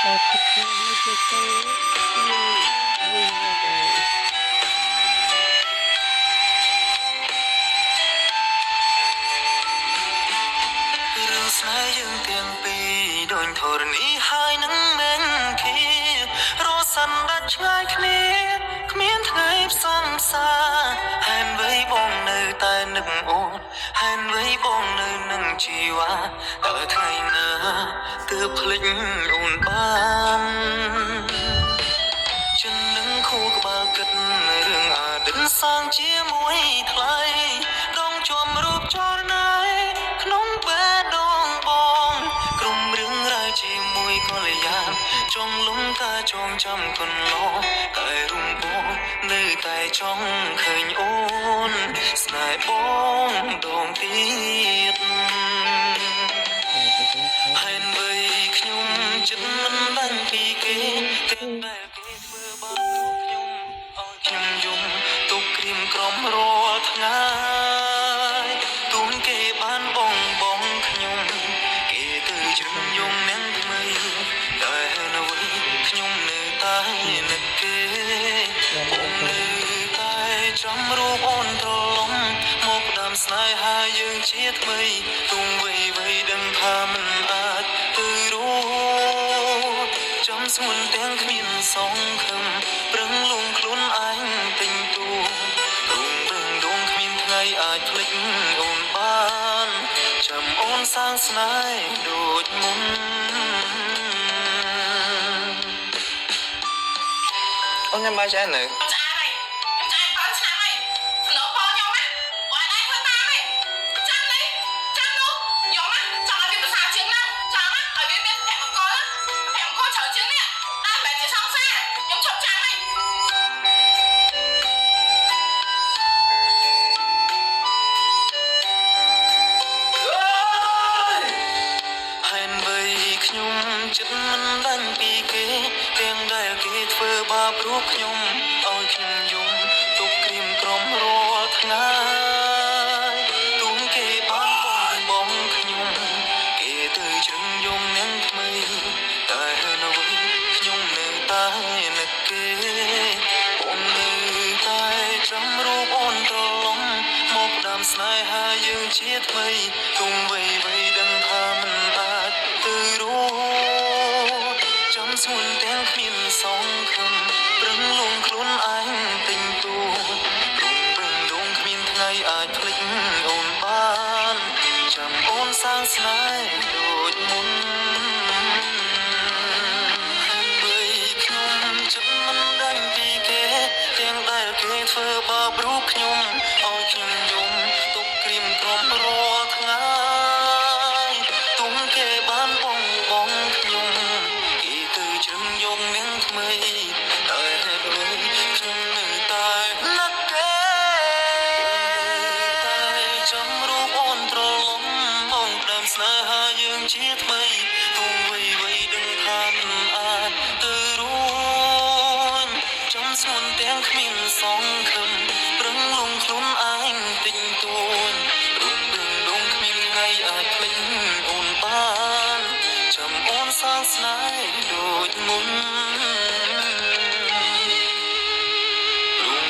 តែគិតថានេះទៅវិញមកដែររឿងស្នេហ៍យើងទាំងពីរដូចធរណីហើយនឹងមែនគីរសាន់ដាច់ឆ្ងាយគ្នាគ្មានថ្ងៃផ្សំសាហេតុអ្វីបងនៅតែនឹកអូនហេតុអ្វីបងនៅនឹងជីវ៉ាតើថ្ងៃណាទើបភ្លេចអូនបានចិននឹងខួរក្បាលគិតរឿងអតីតសាងជាមួយថ្លៃដងជាប់រូបចរណៃក្នុងបេះដូងបងក្រុមរឿងរ៉ាវជាមួយកល្យានចង់លំការចងចាំកន្លងតែរុំបងនៅតែចង់ឃើញអូនស្នេហ៍បងដងទៀតហើយបីខ្ញុំចិត្តមិនដឹងពីគេតែដែលគេធ្វើបាបខ្ញុំឲ្យខ្ញុំយំទុកក្រៀមក្រំរាល់ថ្ងៃទូនគេបានបងខ្ញុំគេទៅជឹងយងនឹងថ្មីតែនៅវិញខ្ញុំនៅតែនឹកគេបងនៅតែចាំរូបអូនត្រឡប់មកផ្ដាំស្នេហាយើងជាថ្មីទុំវ័យដឹងថាមិនអាចទៅរួចចាំស្មុនទាំងគ្មានសងខឹមប្រឹងលងខ្លួនឯងទិញទូរុំរឹងដងគ្មានថ្ងៃអាចភ្លេចអូនបានចាំអូនសាងស្នេហ៍ដូចមុនអូនញ៉ាំបាយឆ្អែតនៅខ្ញុំចិត្តមិនដឹងពីគេទាំងដែលគេធ្វើបាបរូបខ្ញុំឲ្យខ្ញុំយំទុកក្រៀមក្រំរាល់ថ្ងៃទូនគេបានបងខ្ញុំគេទៅជ្រឹងយំនឹងថ្មីតែនៅវិញខ្ញុំនៅតែនឹកគេបងនៅតែចាំរូបអូនត្រឡប់មកផ្ដាំស្នេហាយើងជាថ្មីទុំវ័យដឹងថាមិនអាចទៅរួចចាំស្មុនទាំងគ្មានសងខឹមប្រឹងលងខ្លួនឯងទិញទូរុំរឹងដងគ្មានថ្ងៃអាចភ្លេចអូនបានចាំអូនសាងស្នេហ៍ដូចមុនខ្ញុំចិត្តមិនដឹងពីគេទាំងដែលគេធ្វើបាបរូបខ្ញុំឲ្យខ្ញុំយំទុកក្រៀមក្រំរាល់ថ្ងៃទុំគេបានបងខ្ញុំគេទៅជ្រឹងយងនឹងថ្មីតែហេតុអ្វីខ្ញុំនៅតែនឹកគេតែចាំរូបអូនត្រឡប់មកដើមស្នេហាយើងជាថ្មីទុំវ័យដឹងថាមិនអាចទៅរួចចំស្មុនទាំងគ្មានសងខឹមប្រឹងលងខ្លួនឯងទិញទួញរូបរឹងដងគ្មានថ្ងៃអាចភ្លេចអូនបានចាំអូនសាងស្នេហ៍ដូចមុន